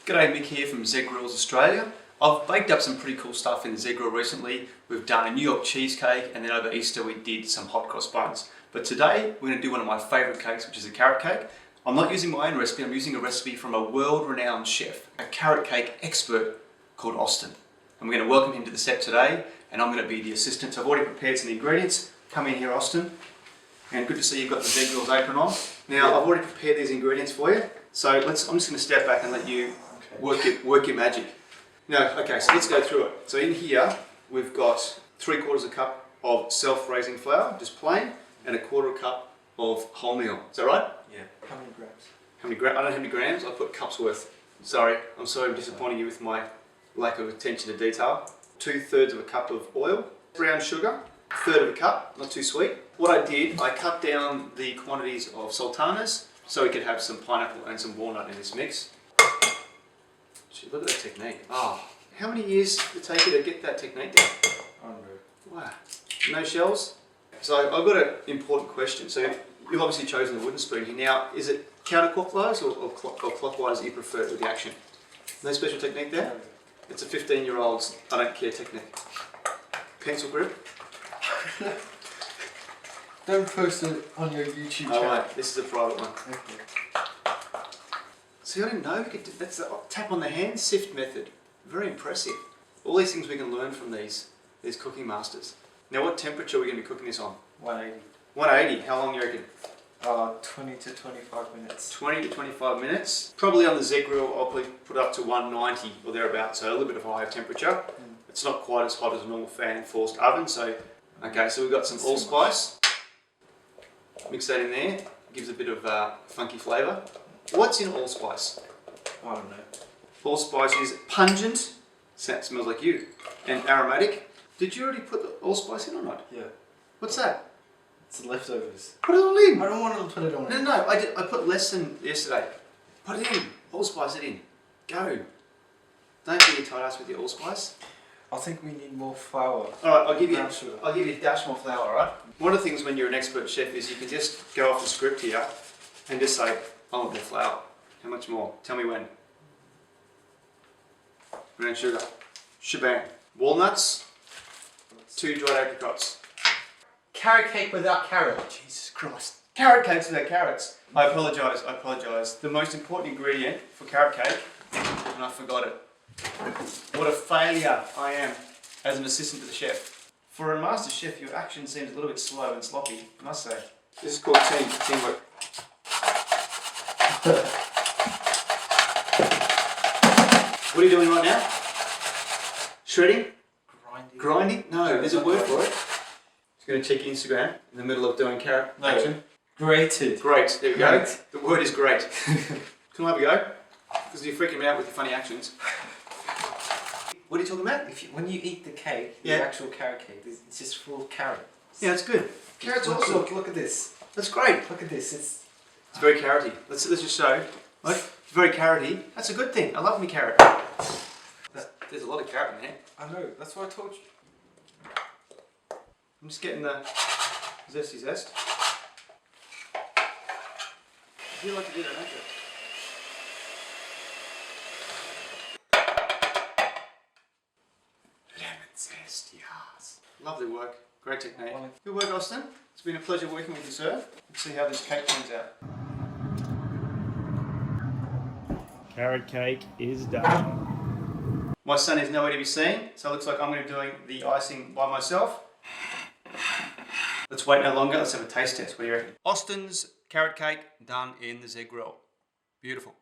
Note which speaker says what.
Speaker 1: G'day, Mick here from Z Grills Australia. I've baked up some pretty cool stuff in the Z Grill recently. We've done a New York cheesecake, and then over Easter we did some hot cross buns. But today we're going to do one of my favourite cakes, which is a carrot cake. I'm not using my own recipe, I'm using a recipe from a world-renowned chef, a carrot cake expert called Austen. And we're going to welcome him to the set today, and I'm going to be the assistant. So I've already prepared some ingredients. Come in here, Austen. And good to see you've got the Z Grills apron on. Now, I've already prepared these ingredients for you. So I'm just going to step back and let you work your magic. Now, okay, so let's go through it. So in here, we've got 3/4 cup of self-raising flour, just plain, and 1/4 cup of wholemeal. Is that right?
Speaker 2: Yeah. How many grams?
Speaker 1: How many grams? I don't know how many grams. I put cups worth. Sorry, I'm sorry I'm disappointing you with my lack of attention to detail. 2/3 cup of oil, brown sugar, 1/3 cup, not too sweet. What I did, I cut down the quantities of sultanas so we could have some pineapple and some walnut in this mix. Gee, look at that technique. Oh, how many years did it take you to get that technique down?
Speaker 2: I don't know.
Speaker 1: Wow. No shells? So I've got an important question. So you've obviously chosen the wooden spoon here. Now, is it counterclockwise or clockwise that you prefer with the action? No special technique there?
Speaker 2: No.
Speaker 1: It's a 15-year-old's I don't care technique. Pencil grip?
Speaker 2: Don't post it on your YouTube channel.
Speaker 1: Oh wait, this is a private one.
Speaker 2: Okay.
Speaker 1: See, I didn't know we could do, that's the tap on the hand sift method. Very impressive. All these things we can learn from these cooking masters. Now, what temperature are we going to be cooking this on?
Speaker 2: 180.
Speaker 1: 180. How long do you reckon?
Speaker 2: 20 to 25 minutes.
Speaker 1: 20 to 25 minutes. Probably on the Z Grill, I'll probably put it up to 190 or thereabouts, so a little bit of a higher temperature. It's not quite as hot as a normal fan forced oven, so okay. So we've got some allspice. Mix that in there. Gives a bit of funky flavour. What's in allspice?
Speaker 2: I don't know.
Speaker 1: Allspice is pungent. Smells like you. And aromatic. Did you already put the allspice in or not?
Speaker 2: Yeah.
Speaker 1: What's that?
Speaker 2: It's the leftovers.
Speaker 1: Put it all in.
Speaker 2: I don't want to put it on.
Speaker 1: No, I put less than yesterday. Put it in. Allspice it in. Go. Don't be a tight ass with your allspice.
Speaker 2: I think we need more flour.
Speaker 1: Alright, I'll give you a dash more flour, alright? One of the things when you're an expert chef is you can just go off the script here and just say, I want more flour. How much more? Tell me when. Brown sugar. Shebang. Walnuts. 2 dried apricots.
Speaker 2: Carrot cake without carrot.
Speaker 1: Jesus Christ. Carrot cakes without carrots. I apologise. The most important ingredient for carrot cake, and I forgot it. What a failure I am as an assistant to the chef. For a master chef, your action seems a little bit slow and sloppy, I must say. This is called teamwork. What are you doing right now? Shredding? Grinding? No, there's a word for it. Just going to check Instagram in the middle of doing carrot action.
Speaker 2: Grated.
Speaker 1: Great, there we go. The word is great. Can I have a go? Because you're freaking me out with your funny actions. What are you talking about?
Speaker 2: When you eat the cake, the actual carrot cake, it's just full of carrot.
Speaker 1: Yeah, it's good. Carrots awesome.
Speaker 2: Look at this.
Speaker 1: That's great.
Speaker 2: Look at this. It's
Speaker 1: very carroty. Let's just show. Like, it's very carroty. That's a good thing. I love me carrot. There's a lot of carrot in there.
Speaker 2: I know. That's what I told you.
Speaker 1: I'm just getting the zesty zest. You like to do that, don't you? Lemon zest, yes. Lovely work. Great technique. Good work, Austen. It's been a pleasure working with you, sir. Let's see how this cake turns out. Carrot cake is done. My son is nowhere to be seen, so it looks like I'm going to be doing the icing by myself. Let's wait no longer. Let's have a taste test. What do you reckon? Austen's carrot cake done in the Z Grill. Beautiful.